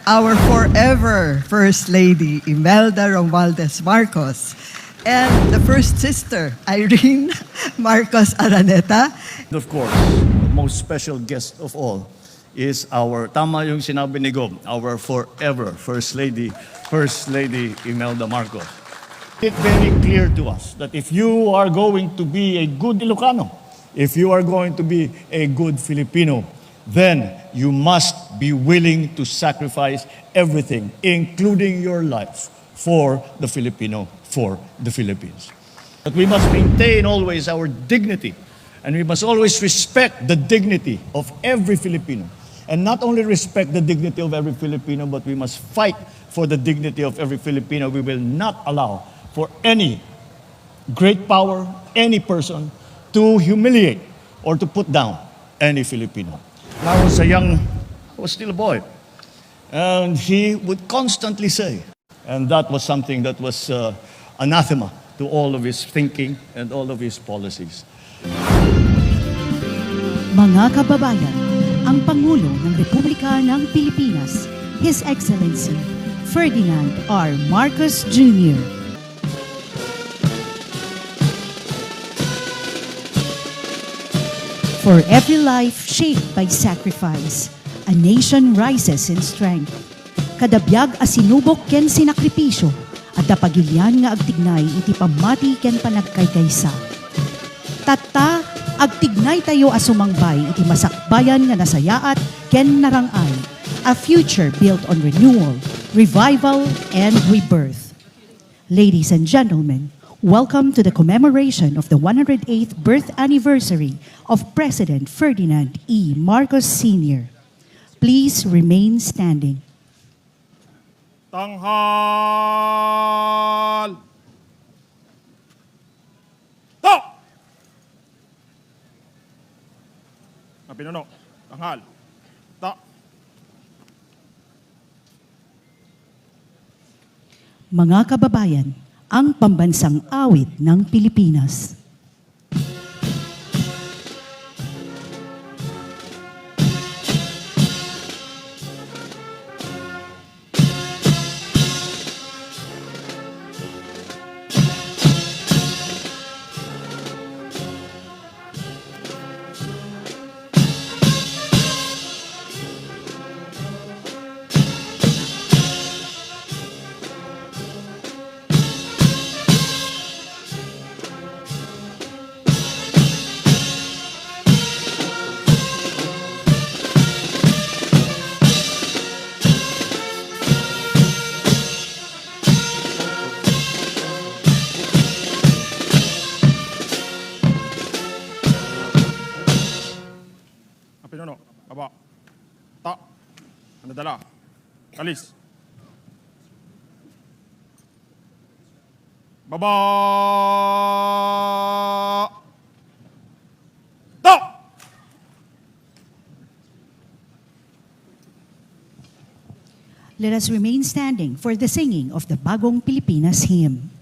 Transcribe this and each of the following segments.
Our forever First Lady, Imelda Romualdez Marcos, and the First Sister, Irene Marcos Araneta. Of course, the most special guest of all is tama yung sinabi ni Gob, our forever First Lady Imelda Marcos. It's very clear to us that if you are going to be a good Ilocano, if you are going to be a good Filipino, then you must be willing to sacrifice everything, including your life, for the Filipino, for the Philippines. But we must maintain always our dignity, and we must always respect the dignity of every Filipino. And not only respect the dignity of every Filipino, but we must fight for the dignity of every Filipino. We will not allow for any great power, any person, to humiliate or to put down any Filipino. When I was still a boy, and he would constantly say, and that was something that was anathema to all of his thinking and all of his policies. Mga kababayan, ang Pangulo ng Republika ng Pilipinas, His Excellency Ferdinand R. Marcos Jr. For every life shaped by sacrifice, a nation rises in strength. Kadabyag asinubok ken sinakripisyo, at dapagilyan nga agtignay iti pamati ken panagkaykaysa. Tatta, agtignay tayo asumangbay iti masakbayan nga nasayaat ken narangay, a future built on renewal, revival, and rebirth. Ladies and gentlemen, welcome to the commemoration of the 108th birth anniversary of President Ferdinand E. Marcos Sr. Please remain standing. Tanghal! To! Na pinuno. Tanghal. Ta. Mga kababayan, ang pambansang awit ng Pilipinas. Pinuno, baba. Ta. Ano dala? Alis. Baba. Ta. Let us remain standing for the singing of the Bagong Pilipinas hymn.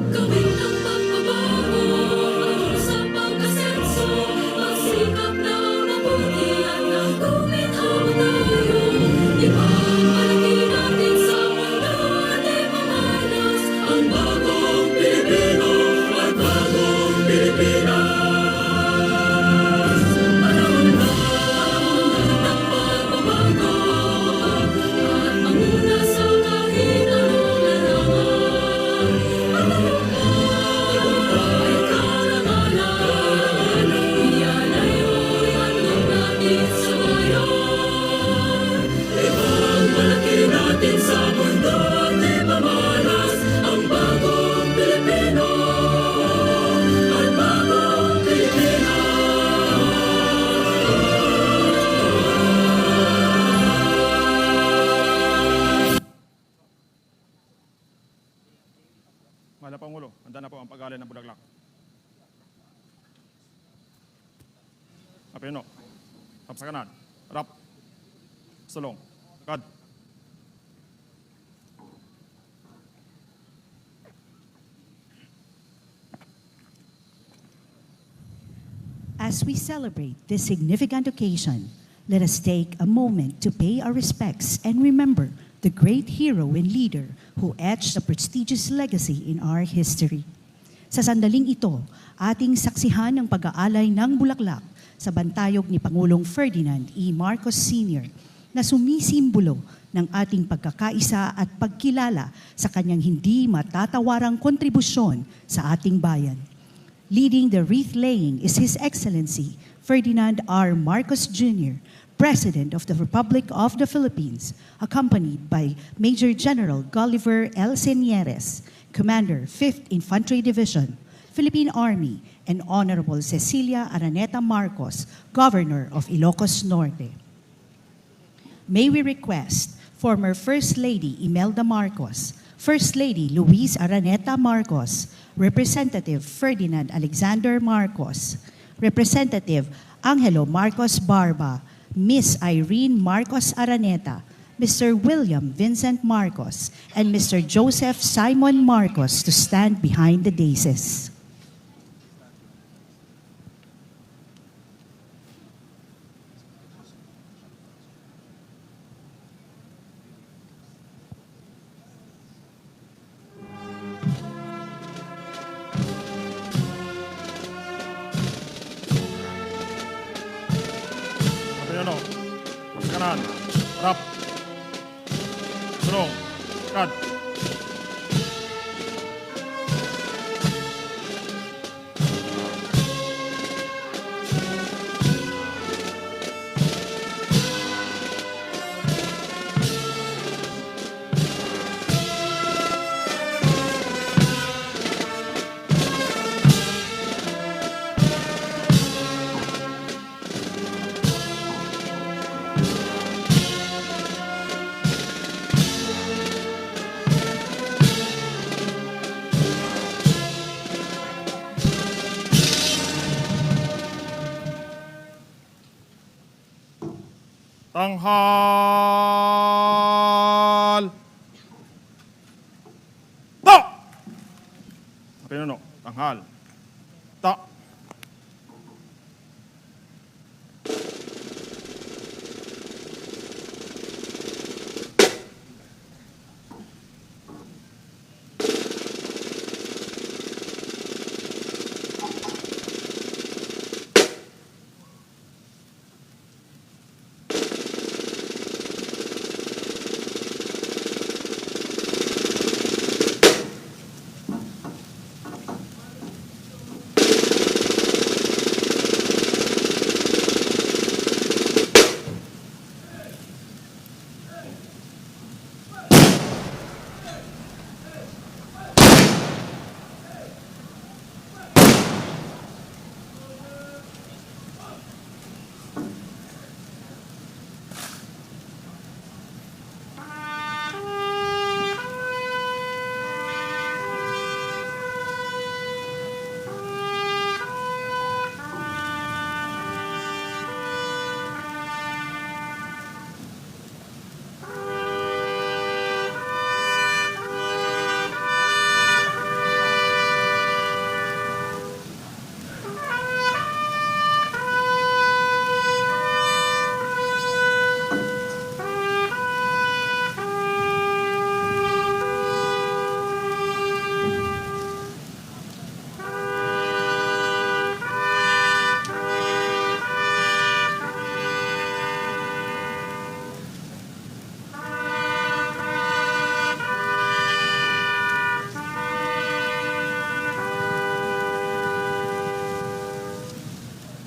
Gawin ang pagbabago Mahal na Pangulo, handa na po ang pag-alay ng bulaklak. Napinuno. Tap sa kanan. Harap. Sulong. Kad. As we celebrate this significant occasion, let us take a moment to pay our respects and remember the great hero and leader who etched a prestigious legacy in our history. Sa sandaling ito, ating saksihan ang pag-aalay ng bulaklak sa bantayog ni Pangulong Ferdinand E. Marcos Sr. na sumisimbolo ng ating pagkakaisa at pagkilala sa kanyang hindi matatawarang kontribusyon sa ating bayan. Leading the wreath laying is His Excellency Ferdinand R. Marcos Jr., President of the Republic of the Philippines, accompanied by Major General Gulliver L. Senieres, Commander, 5th Infantry Division, Philippine Army, and Honorable Cecilia Araneta Marcos, Governor of Ilocos Norte. May we request former First Lady Imelda Marcos, First Lady Luis Araneta Marcos, Representative Ferdinand Alexander Marcos, Representative Angelo Marcos Barba, Miss Irene Marcos Araneta, Mr. William Vincent Marcos, and Mr. Joseph Simon Marcos to stand behind the dais. Napinuno. Tap sa kanan. Harap. Sulong. Kad. Tanghal. Ta! Napinuno. Tanghal. Ta!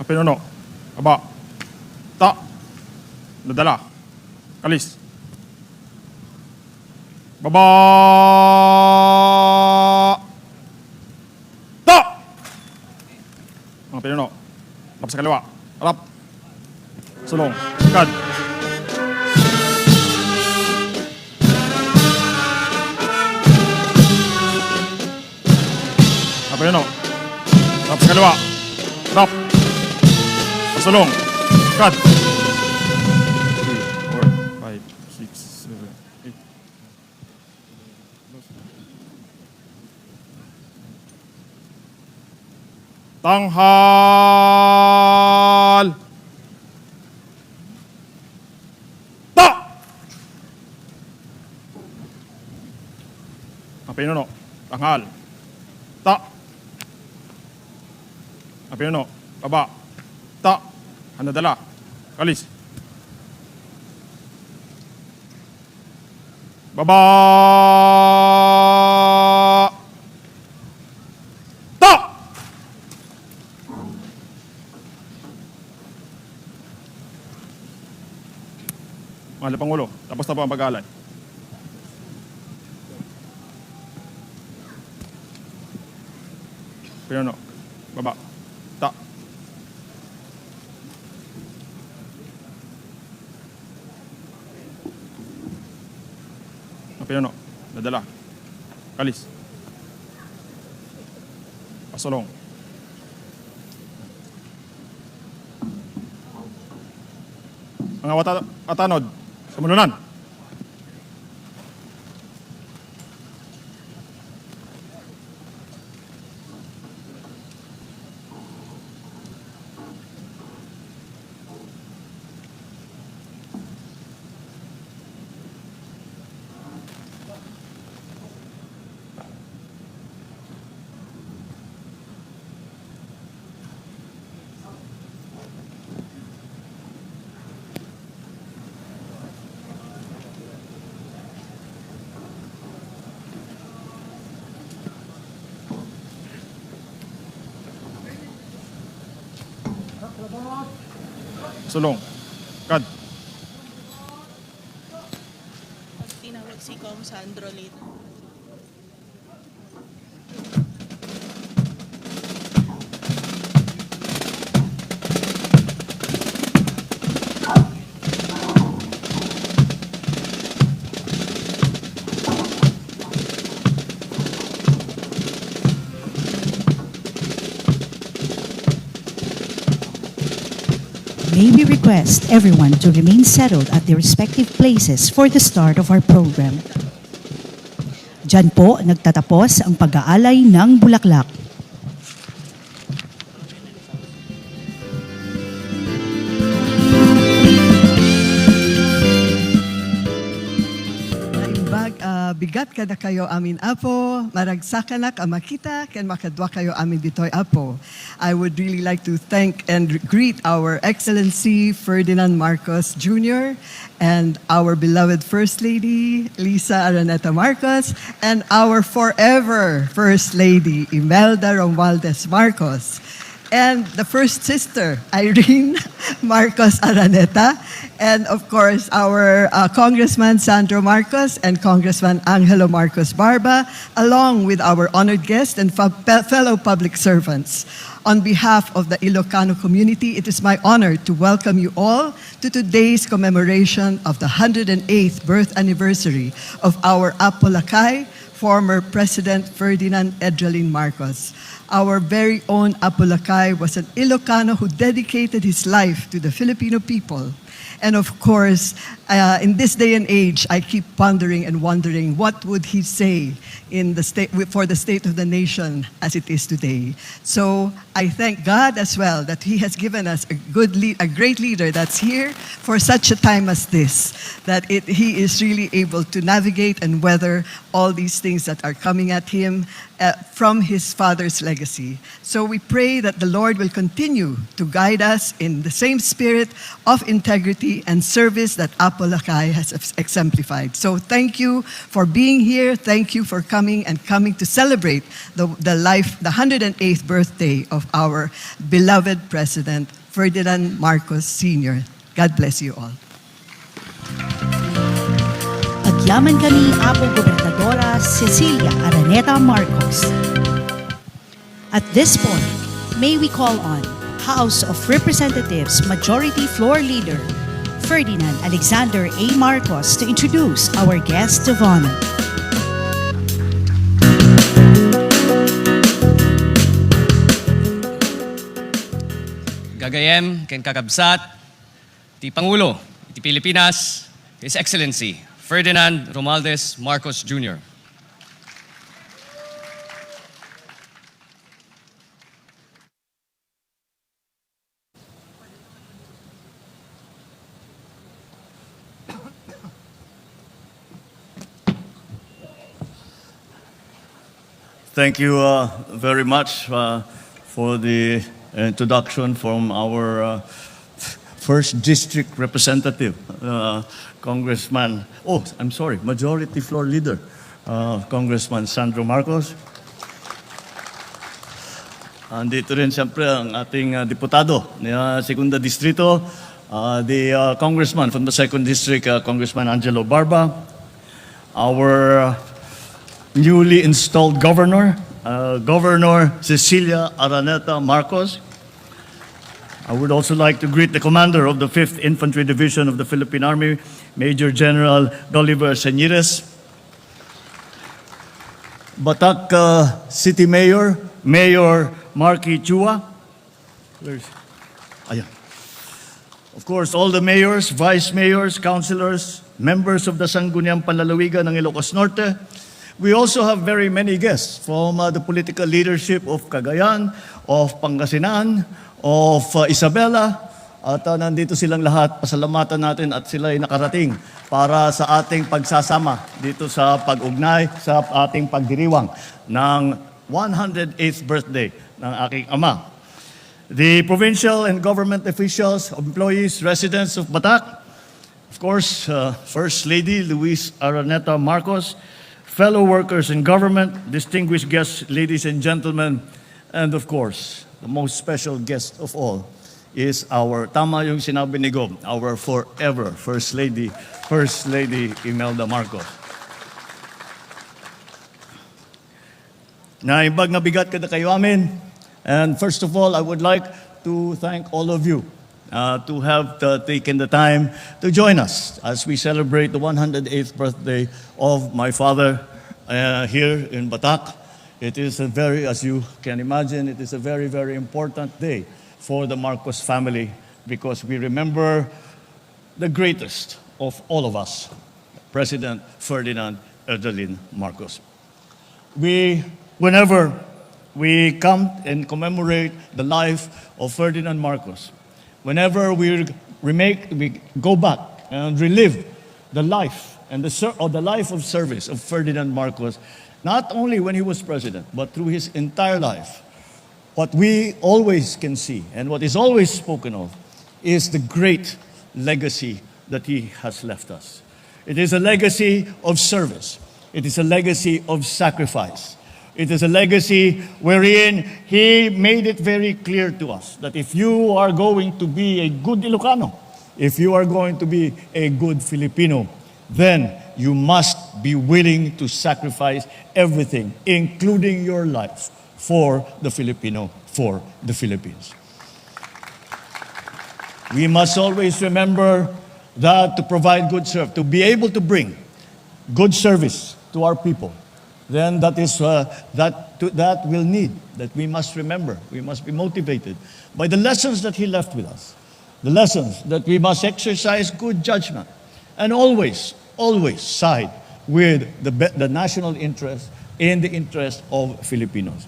Napinuno. Aba. Ta. Nadala. Kalis. Baba. Ta. Napinuno. Tap sa kaliwa. Harap. Sulong. Kad. Kapino. Rap sa kaliwa. Rap. Pasulong. Cut. 3, 4, 5, 6, 7, 8. Tanghal. Ta! Kapino. Tanghal. Ta. Kapino. Baba. Ta. Handadala. Kalis. Baba. Ta. Mahal na Pangulo. Tapos na po ang pag-aalay. Piano. Baba. Ta. Piano. Nadala. Kalis. Pasulong. Mga watanod. Sumulunan. Sulong. Kad. Tinawag si Kong Sandro Lito. May we request everyone to remain settled at their respective places for the start of our program. Diyan po nagtatapos ang pag-aalay ng bulaklak. Bigat kada kayo amin apo, maragsakan na makita, ken makadwa kayo amin ditoy apo. I would really like to thank and greet our Excellency Ferdinand Marcos Jr. and our beloved First Lady Lisa Araneta Marcos and our forever First Lady Imelda Romualdez Marcos. And the first sister, Irene Marcos Araneta, and of course our Congressman Sandro Marcos and Congressman Angelo Marcos Barba, along with our honored guests and fellow public servants. On behalf of the Ilocano community, it is my honor to welcome you all to today's commemoration of the 108th birth anniversary of our Apo Lakay, former President Ferdinand Edralin Marcos. Our very own Apo Lakay was an Ilocano who dedicated his life to the Filipino people. And of course, in this day and age, I keep pondering and wondering what would he say in the state, for the state of the nation as it is today. So I thank God as well that he has given us a great leader that's here for such a time as this, that he is really able to navigate and weather all these things that are coming at him from his father's legacy. So we pray that the Lord will continue to guide us in the same spirit of integrity and service that Apo Lakay has exemplified. So thank you for being here. Thank you for coming to celebrate the 108th birthday of our beloved President Ferdinand Marcos Sr. God bless you all. Agyaman kami Apo Gobernadora Cecilia Araneta Marcos. At this point, may we call on House of Representatives Majority Floor Leader Ferdinand Alexander A. Marcos to introduce our guest of honor. Kagayem, ken kakabsat, ti Pangulo, ti Pilipinas, His Excellency Ferdinand Romualdez Marcos Jr. Thank you very much for the introduction from our first district representative, Congressman, Majority Floor Leader, Congressman Sandro Marcos. Andito rin siyempre ang ating diputado ng Segunda Distrito, the Congressman from the Second District, Congressman Angelo Barba, our newly installed Governor, Governor Cecilia Araneta Marcos. I would also like to greet the Commander of the 5th Infantry Division of the Philippine Army, Major General Bolivar Señires. Batak City Mayor, Mayor Marky Chua. Of course, all the mayors, vice mayors, councilors, members of the Sangguniang Panlalawigan ng Ilocos Norte. We also have very many guests from the political leadership of Cagayan, of Pangasinan, of Isabela, at nandito silang lahat. Pasalamatan natin at sila ay nakarating para sa ating pagsasama dito sa pag-ugnay, sa ating pagdiriwang ng 108th birthday ng aking ama. The provincial and government officials, employees, residents of Batak, of course, First Lady Luis Araneta Marcos, fellow workers in government, distinguished guests, ladies and gentlemen, and of course, the most special guest of all is our, tama yung sinabi ni Gob, our forever First Lady Imelda Marcos. Naibag na bigat kada kayo amin, and first of all, I would like to thank all of you to have taken the time to join us as we celebrate the 108th birthday of my father here in Batak. It is a very, as you can imagine, it is a very, very important day for the Marcos family because we remember the greatest of all of us, President Ferdinand Erdelin Marcos. Whenever we come and commemorate the life of Ferdinand Marcos, whenever we go back and relive the life and the life of service of Ferdinand Marcos, not only when he was president, but through his entire life, what we always can see and what is always spoken of is the great legacy that he has left us. It is a legacy of service. It is a legacy of sacrifice. It is a legacy wherein he made it very clear to us that if you are going to be a good Ilocano, if you are going to be a good Filipino, then you must be willing to sacrifice everything, including your life, for the Filipino, for the Philippines. We must always remember that to provide good service, to be able to bring good service to our people, then that is that will need, that we must remember, we must be motivated by the lessons that he left with us, the lessons that we must exercise good judgment and always side with the national interest and the interest of Filipinos.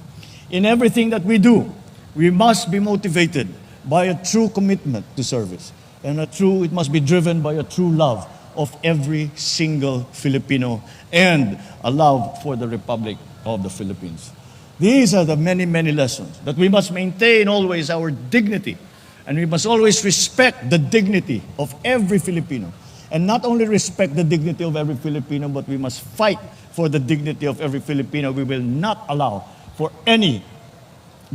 In everything that we do, we must be motivated by a true commitment to service, and it must be driven by a true love of every single Filipino and a love for the Republic of the Philippines. These are the many, many lessons that we must maintain always our dignity, and we must always respect the dignity of every Filipino. And not only respect the dignity of every Filipino, but we must fight for the dignity of every Filipino. We will not allow for any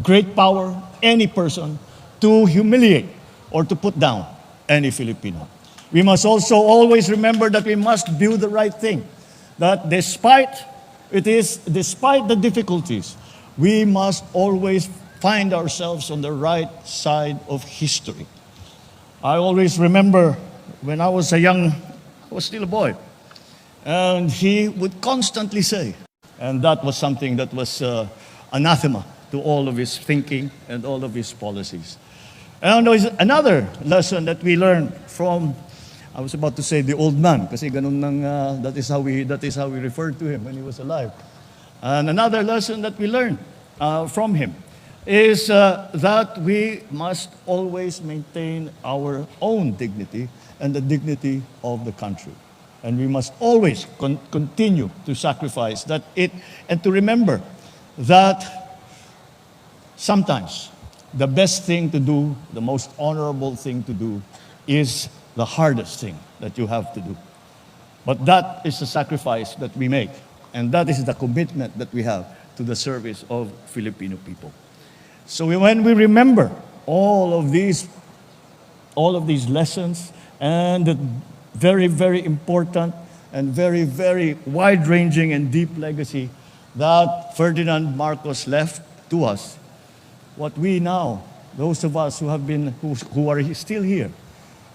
great power, any person, to humiliate or to put down any Filipino. We must also always remember that we must do the right thing. That despite the difficulties, we must always find ourselves on the right side of history. I always remember when I was still a boy, and he would constantly say, and that was something that was anathema to all of his thinking and all of his policies. And there is another lesson that we learned from, I was about to say the old man, kasi ganun nang, that is how we referred to him when he was alive. And another lesson that we learned from him is that we must always maintain our own dignity and the dignity of the country. And we must always continue to sacrifice that and to remember that sometimes the best thing to do, the most honorable thing to do, is the hardest thing that you have to do. But that is the sacrifice that we make, and that is the commitment that we have to the service of Filipino people. So when we remember all of these lessons and the very, very important and very, very wide-ranging and deep legacy that Ferdinand Marcos left to us, what we now, those of us who are still here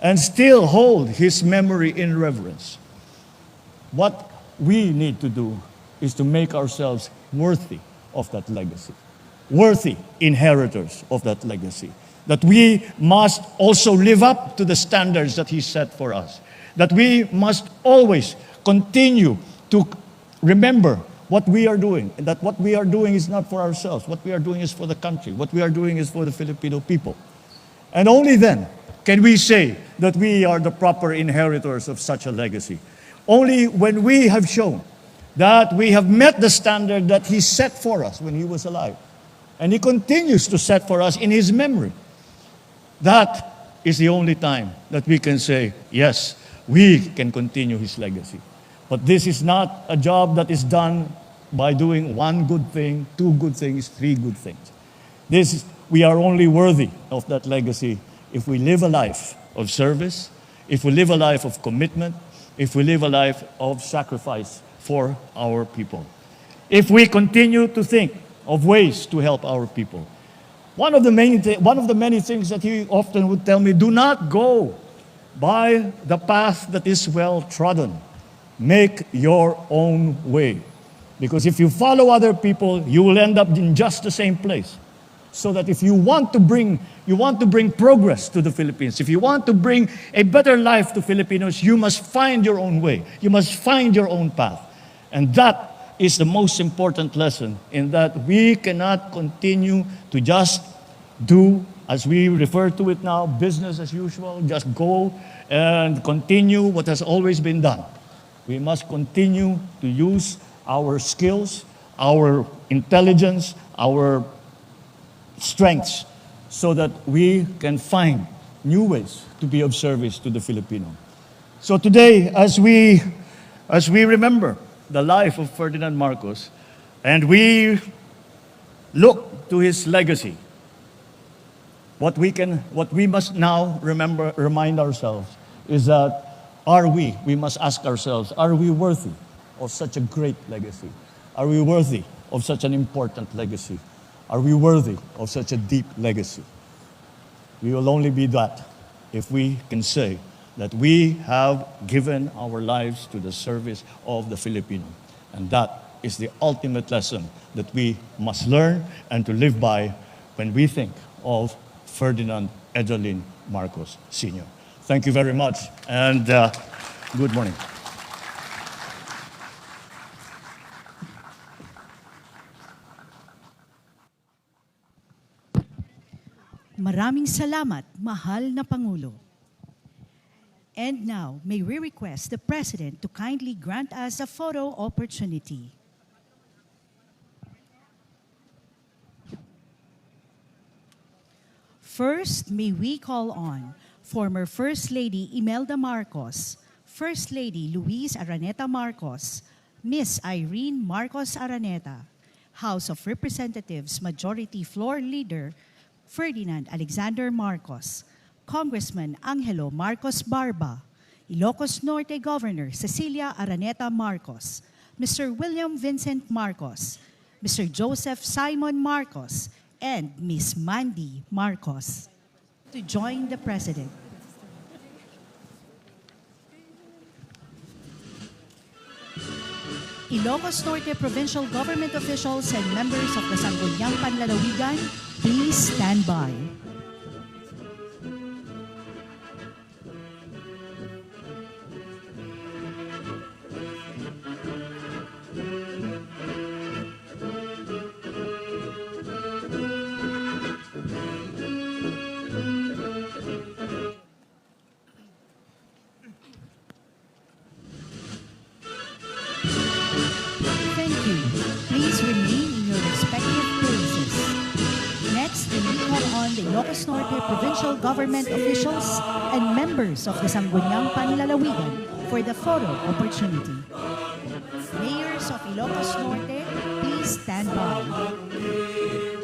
and still hold his memory in reverence, what we need to do is to make ourselves worthy of that legacy, worthy inheritors of that legacy, that we must also live up to the standards that he set for us, that we must always continue to remember what we are doing, and that what we are doing is not for ourselves. What we are doing is for the country. What we are doing is for the Filipino people. And only then can we say that we are the proper inheritors of such a legacy. Only when we have shown that we have met the standard that he set for us when he was alive, and he continues to set for us in his memory, that is the only time that we can say, yes, we can continue his legacy. But this is not a job that is done by doing one good thing, two good things, three good things. We are only worthy of that legacy if we live a life of service, if we live a life of commitment, if we live a life of sacrifice for our people. If we continue to think of ways to help our people. One of the many things that he often would tell me, do not go by the path that is well trodden. Make your own way. Because if you follow other people, you will end up in just the same place. So that if you want to bring progress to the Philippines, if you want to bring a better life to Filipinos, you must find your own way. You must find your own path. And that is the most important lesson, in that we cannot continue to just do, as we refer to it now, business as usual, just go and continue what has always been done. We must continue to use our skills, our intelligence, our strengths, so that we can find new ways to be of service to the Filipino. So today, as we remember the life of Ferdinand Marcos, and we look to his legacy, what we must now remind ourselves is that we must ask ourselves, are we worthy of such a great legacy? Are we worthy of such an important legacy? Are we worthy of such a deep legacy? We will only be that if we can say that we have given our lives to the service of the Filipino. And that is the ultimate lesson that we must learn and to live by when we think of Ferdinand Edelin Marcos Sr. Thank you very much, and good morning. Maraming salamat, mahal na Pangulo. And now, may we request the President to kindly grant us a photo opportunity. First, may we call on former First Lady Imelda Marcos, First Lady Luis Araneta Marcos, Miss Irene Marcos Araneta, House of Representatives Majority Floor Leader Ferdinand Alexander Marcos, Congressman Angelo Marcos Barba, Ilocos Norte Governor Cecilia Araneta Marcos, Mr. William Vincent Marcos, Mr. Joseph Simon Marcos, and Miss Mandy Marcos to join the President. Ilocos Norte Provincial Government officials and members of the Sangguniang Panlalawigan, please stand by. the Ilocos Norte provincial government officials and members of the Sangguniang Panlalawigan for the photo opportunity. Mayors of Ilocos Norte, please stand by.